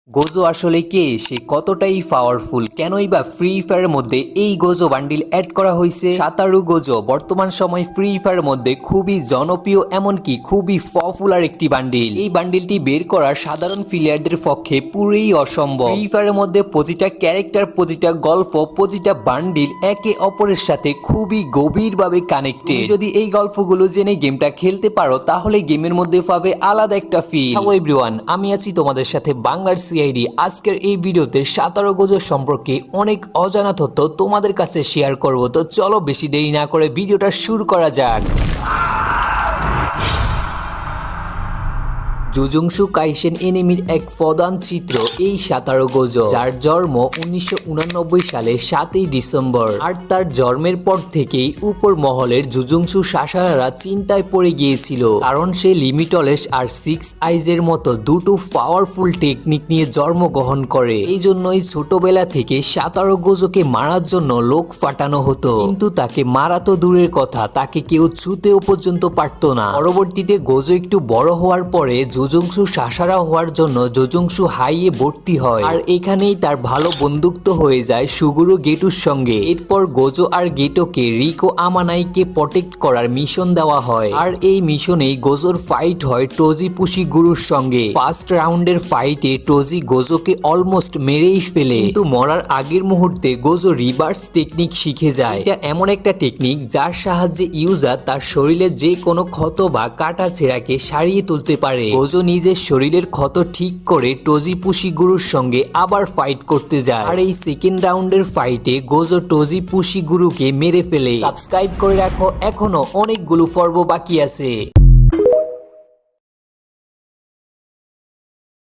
Gojo আসলে কে, সে কতটাই powerful, কেনই বা ফ্রি ফায়ারের মধ্যে এই গোজো বান্ডিল অ্যাড করা হয়েছে। সাতারু গোজো বর্তমান সময় ফ্রি ফায়ারের মধ্যে খুবই জনপ্রিয়, এমনকি খুবই পপুলার একটি বান্ডিল। এই বান্ডিলটি বের করা সাধারণ প্লেয়ারদের পক্ষে পুরোই অসম্ভব। ফ্রি ফায়ারের মধ্যে প্রতিটা ক্যারেক্টার, প্রতিটা গল্প, প্রতিটা বান্ডিল একে অপরের সাথে খুবই গভীরভাবে কানেক্টেড। যদি এই গল্পগুলো জেনে গেমটা খেলতে পারো তাহলে গেমের মধ্যে পাবে আলাদা একটা ফিল। হ্যালো এভরিওয়ান, আমি আছি তোমাদের সাথে বাংলার সিআইডি। আজকের এই ভিডিওতে সাতারু গোজো সম্পর্কে অনেক অজানা তথ্য তোমাদের কাছে শেয়ার করব। তো চলো বেশি দেরি না করে ভিডিওটা শুরু করা যাক। জুজুংশু কাইসেন এনিমির এক প্রধান চিত্র এই সাতারু গোজো, যার জন্ম 1989 সালে 7ই ডিসেম্বর। আর তার জন্মের পর থেকেই উপর মহলের জুজুংশু সাসারারা চিন্তায় পড়ে গিয়েছিল, কারণ সে লিমিটলেস আর 6 আইজের মতো দুটো পাওয়ারফুল টেকনিক নিয়ে জন্মগ্রহণ করে। এই জন্যই ছোটবেলা থেকে সাতারু গোজোকে মারার জন্য লোক ফাটানো হতো, কিন্তু তাকে মারা তো দূরের কথা, তাকে কেউ ছুতেও পর্যন্ত পারতো না। পরবর্তীতে গোজো একটু বড় হওয়ার পরে জুজুংশু সাসারা হওয়ার জন্য জুজুংশু হাইয়ে ভর্তি হয়, আর এখানেই তার ভালো বন্ধুত্ব হয়ে যায় সুগুরু গেটুর সঙ্গে। এরপর গোজো আর গেটোকে রিকো আমানাইকে প্রটেক্ট করার মিশন দেওয়া হয়, আর এই মিশনেই গোজোর ফাইট হয় টোজি পুশিগুরুর সঙ্গে। ফার্স্ট রাউন্ডের ফাইটে টোজি গোজোকে অলমোস্ট মেরেই ফেলে, কিন্তু মরার আগের মুহূর্তে গোজো রিভার্স টেকনিক শিখে যায়। এটা এমন একটা টেকনিক যার সাহায্যে ইউজার তার শরীরে যে কোনো ক্ষত বা কাটা ছেঁড়াকে সারিয়ে তুলতে পারে। গোজো নিজের শরীরের ক্ষত ঠিক করে টোজি পুশিগুরুর সঙ্গে আবার ফাইট করতে যায়, আর এই সেকেন্ড রাউন্ডের ফাইটে গোজো টোজি পুশিগুরুকে মেরে ফেলে। সাবস্ক্রাইব করে রাখো, এখনো অনেকগুলো পর্ব বাকি আছে।